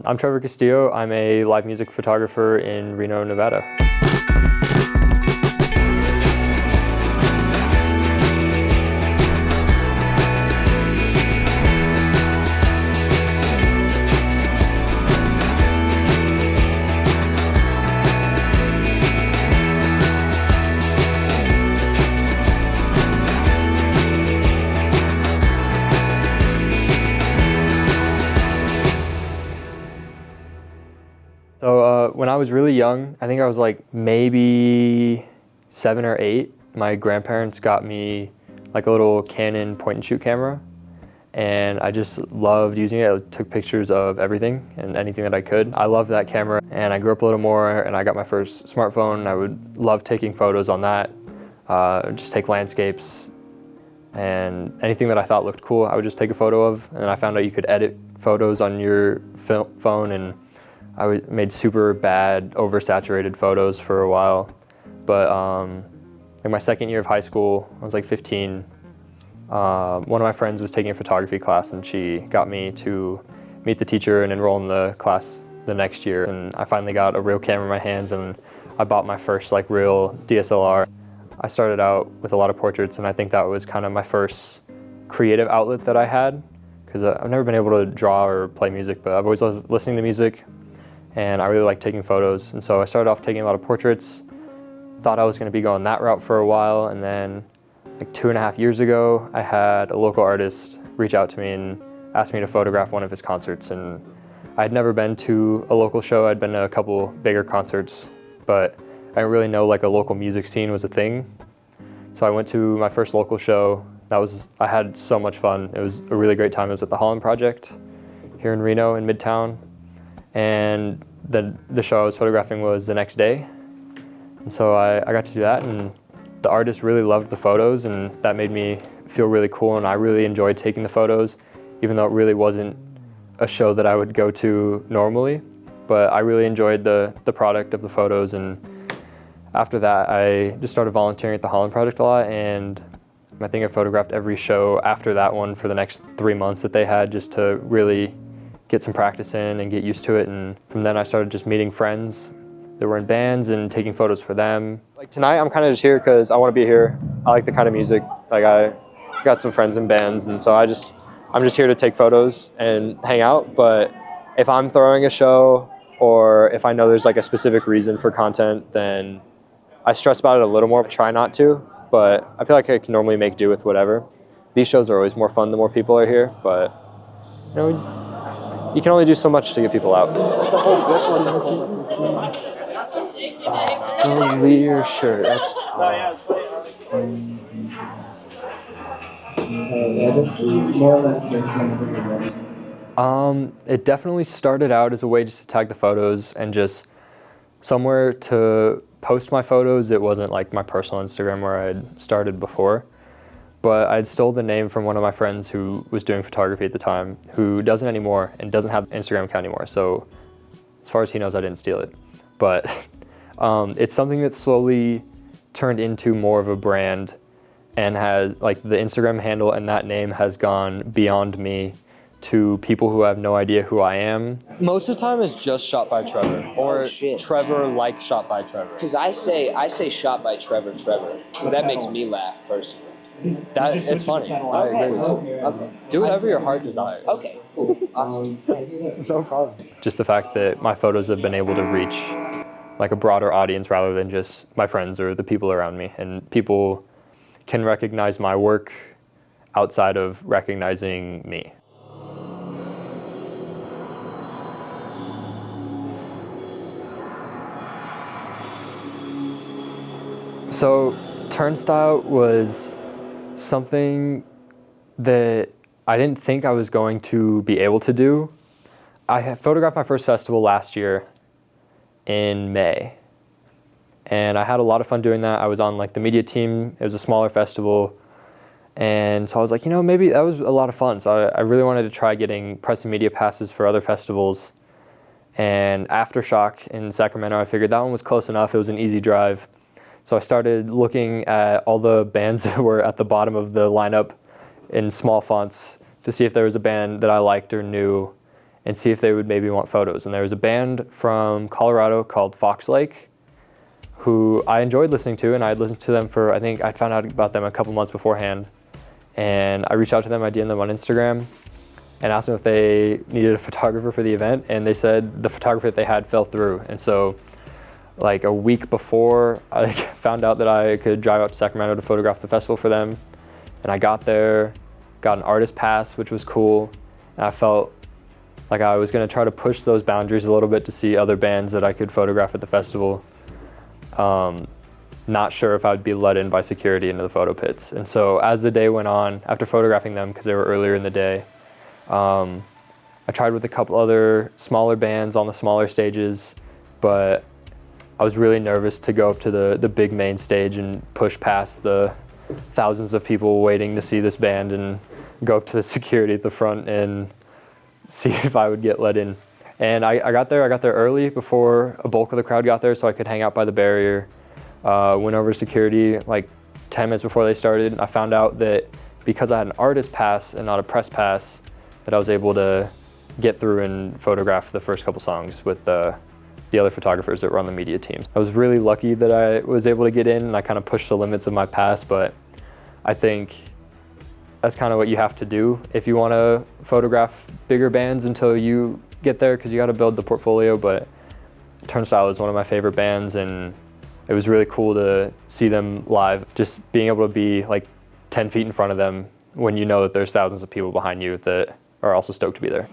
I'm Trevor Castillo. I'm a live music photographer in Reno, Nevada. So when I was really young, I think I was like maybe 7 or 8, my grandparents got me like a little Canon point and shoot camera, and I just loved using it. I took pictures of everything and anything that I could. I loved that camera, and I grew up a little more and I got my first smartphone. I would love taking photos on that, just take landscapes and anything that I thought looked cool, I would just take a photo of. And I found out you could edit photos on your phone, and I made super bad, oversaturated photos for a while. But in my second year of high school, I was like 15, one of my friends was taking a photography class, and she got me to meet the teacher and enroll in the class the next year. And I finally got a real camera in my hands, and I bought my first like real DSLR. I started out with a lot of portraits, and I think that was kind of my first creative outlet that I had, because I've never been able to draw or play music, but I've always loved listening to music. And I really like taking photos. And so I started off taking a lot of portraits, thought I was gonna be going that route for a while, and then like 2.5 years ago, I had a local artist reach out to me and ask me to photograph one of his concerts. And I'd never been to a local show. I'd been to a couple bigger concerts, but I didn't really know like a local music scene was a thing. So I went to my first local show. I had so much fun. It was a really great time. It was at the Holland Project here in Reno in Midtown. And the show I was photographing was the next day. And so I got to do that, and the artist really loved the photos, and that made me feel really cool, and I really enjoyed taking the photos, even though it really wasn't a show that I would go to normally. But I really enjoyed the product of the photos, and after that I just started volunteering at the Holland Project a lot, and I think I photographed every show after that one for the next 3 months that they had, just to really get some practice in and get used to it. And from then I started just meeting friends that were in bands and taking photos for them. Like tonight I'm kind of just here because I want to be here. I like the kind of music. Like I got some friends in bands, and so I'm just here to take photos and hang out. But if I'm throwing a show, or if I know there's like a specific reason for content, then I stress about it a little more. I try not to, but I feel like I can normally make do with whatever. These shows are always more fun the more people are here, but you know, you can only do so much to get people out. Oh, Lear shirt, that's tough. It definitely started out as a way just to tag the photos and just somewhere to post my photos. It wasn't like my personal Instagram where I'd started before. But I'd stole the name from one of my friends who was doing photography at the time, who doesn't anymore and doesn't have an Instagram account anymore. So as far as he knows, I didn't steal it. But it's something that slowly turned into more of a brand, and has like the Instagram handle and that name has gone beyond me to people who have no idea who I am. Most of the time it's just Shot by Trevor, or Trevor like Shot by Trevor. Because I say Shot by Trevor, because that makes me laugh personally. It's funny. I agree. Okay. Do whatever your heart desires. Okay, cool. Awesome. No problem. Just the fact that my photos have been able to reach like a broader audience rather than just my friends or the people around me, and people can recognize my work outside of recognizing me. So Turnstile was something that I didn't think I was going to be able to do. I had photographed my first festival last year in May, and I had a lot of fun doing that. I was on like the media team. It was a smaller festival, and so I was like, you know, maybe that was a lot of fun. So I really wanted to try getting press and media passes for other festivals. And Aftershock in Sacramento, I figured that one was close enough. It was an easy drive. So I started looking at all the bands that were at the bottom of the lineup in small fonts to see if there was a band that I liked or knew. and see if they would maybe want photos. And there was a band from Colorado called Fox Lake, who I enjoyed listening to, and I'd listened to them for, I think I'd found out about them a couple months beforehand. And I reached out to them, I DM'd them on Instagram, and asked them if they needed a photographer for the event, and they said the photographer that they had fell through. And so like a week before, I found out that I could drive out to Sacramento to photograph the festival for them. And I got there, got an artist pass, which was cool. And I felt like I was gonna try to push those boundaries a little bit to see other bands that I could photograph at the festival. Not sure if I would be let in by security into the photo pits. And so as the day went on, after photographing them, because they were earlier in the day, I tried with a couple other smaller bands on the smaller stages, but I was really nervous to go up to the big main stage and push past the thousands of people waiting to see this band and go up to the security at the front and see if I would get let in. And I got there early before a bulk of the crowd got there, so I could hang out by the barrier. Went over to security like 10 minutes before they started. I found out that because I had an artist pass and not a press pass, that I was able to get through and photograph the first couple songs with the other photographers that were on the media teams. I was really lucky that I was able to get in, and I kind of pushed the limits of my pass, but I think that's kind of what you have to do if you want to photograph bigger bands until you get there, because you got to build the portfolio. But Turnstile is one of my favorite bands, and it was really cool to see them live. Just being able to be like 10 feet in front of them when you know that there's thousands of people behind you that are also stoked to be there.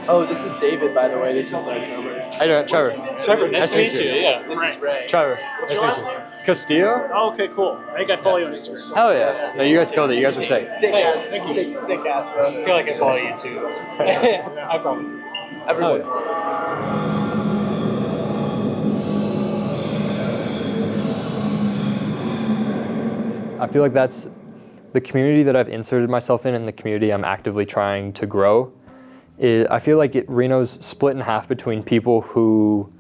Oh, this is David, by the way. This is Trevor. How you doing, Trevor? Trevor, nice to meet you. Yeah, This is Ray. Trevor. What's your last name? Castillo? Oh, okay, cool. I think I follow you on Instagram. Hell yeah. No, you guys killed it. You guys were sick. Sick ass. Thank you. Take sick ass I photos. feel like I follow you too. I probably. Everyone. I feel like that's the community that I've inserted myself in, and the community I'm actively trying to grow. I feel like Reno's split in half between people who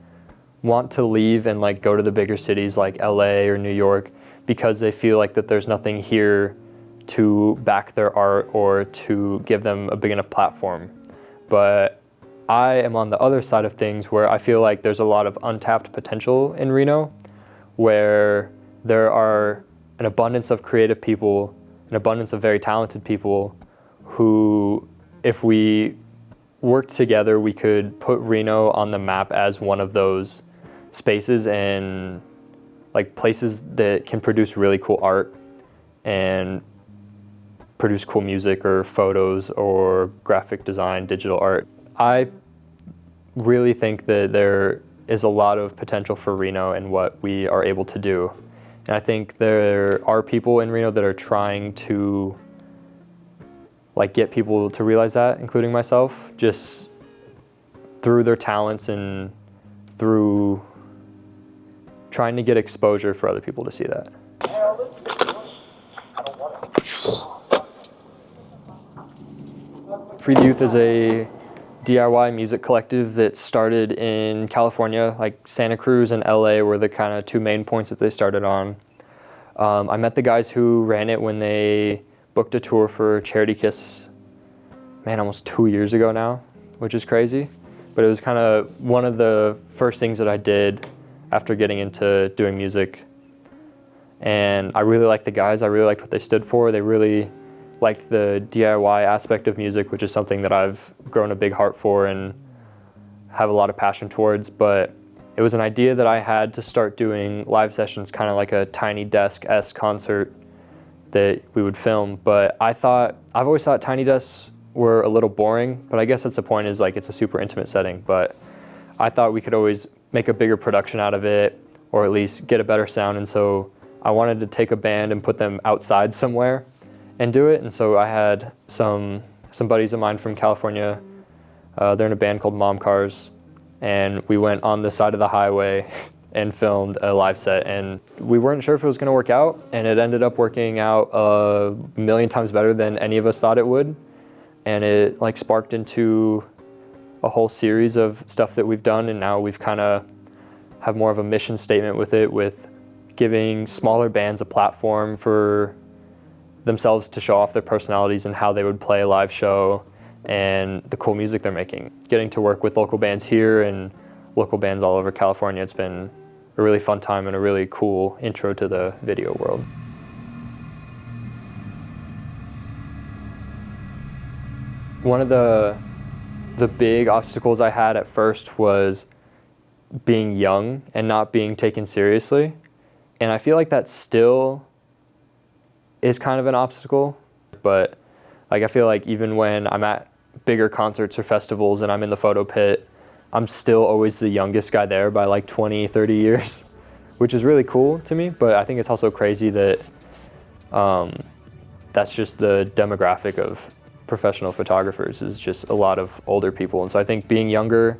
want to leave and like go to the bigger cities like LA or New York because they feel like that there's nothing here to back their art or to give them a big enough platform. But I am on the other side of things, where I feel like there's a lot of untapped potential in Reno, where there are an abundance of creative people, an abundance of very talented people who, if we work together, we could put Reno on the map as one of those spaces and like places that can produce really cool art and produce cool music or photos or graphic design, digital art. I really think that there is a lot of potential for Reno and what we are able to do. And I think there are people in Reno that are trying to like get people to realize that, including myself, just through their talents and through trying to get exposure for other people to see that. Free the Youth is a DIY music collective that started in California, like Santa Cruz and LA were the kind of two main points that they started on. I met the guys who ran it when they booked a tour for Charity Kiss, man, almost 2 years ago now, which is crazy. But it was kind of one of the first things that I did after getting into doing music. And I really liked the guys. I really liked what they stood for. They really liked the DIY aspect of music, which is something that I've grown a big heart for and have a lot of passion towards. But it was an idea that I had to start doing live sessions, kind of like a Tiny Desk-esque concert that we would film. But I've always thought Tiny Desks were a little boring, but I guess that's the point, is like it's a super intimate setting. But I thought we could always make a bigger production out of it, or at least get a better sound. And so I wanted to take a band and put them outside somewhere and do it. And so I had some buddies of mine from California. They're in a band called Mom Cars, and we went on the side of the highway and filmed a live set, and we weren't sure if it was going to work out, and it ended up working out a million times better than any of us thought it would. And it like sparked into a whole series of stuff that we've done, and now we've kind of have more of a mission statement with it, with giving smaller bands a platform for themselves to show off their personalities and how they would play a live show and the cool music they're making. Getting to work with local bands here and local bands all over California, it's been a really fun time and a really cool intro to the video world. One of the big obstacles I had at first was being young and not being taken seriously. And I feel like that still is kind of an obstacle, but like I feel like even when I'm at bigger concerts or festivals and I'm in the photo pit, I'm still always the youngest guy there by like 20, 30 years, which is really cool to me. But I think it's also crazy that that's just the demographic of professional photographers, is just a lot of older people. And so I think being younger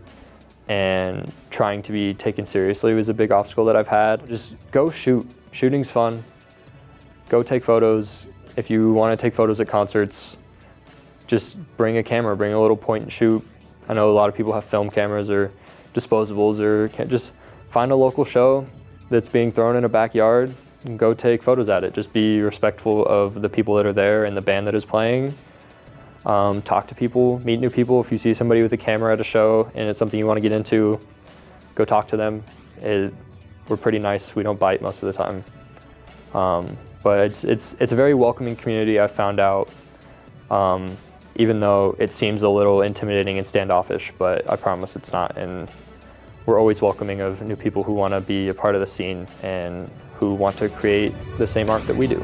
and trying to be taken seriously was a big obstacle that I've had. Just go shoot. Shooting's fun. Go take photos. If you want to take photos at concerts, just bring a camera, bring a little point and shoot. I know a lot of people have film cameras or disposables, or just find a local show that's being thrown in a backyard and go take photos at it. Just be respectful of the people that are there and the band that is playing. Talk to people, meet new people. If you see somebody with a camera at a show and it's something you want to get into, go talk to them. We're pretty nice. We don't bite most of the time. But it's a very welcoming community, I've found out, even though it seems a little intimidating and standoffish, but I promise it's not. And we're always welcoming of new people who want to be a part of the scene and who want to create the same art that we do.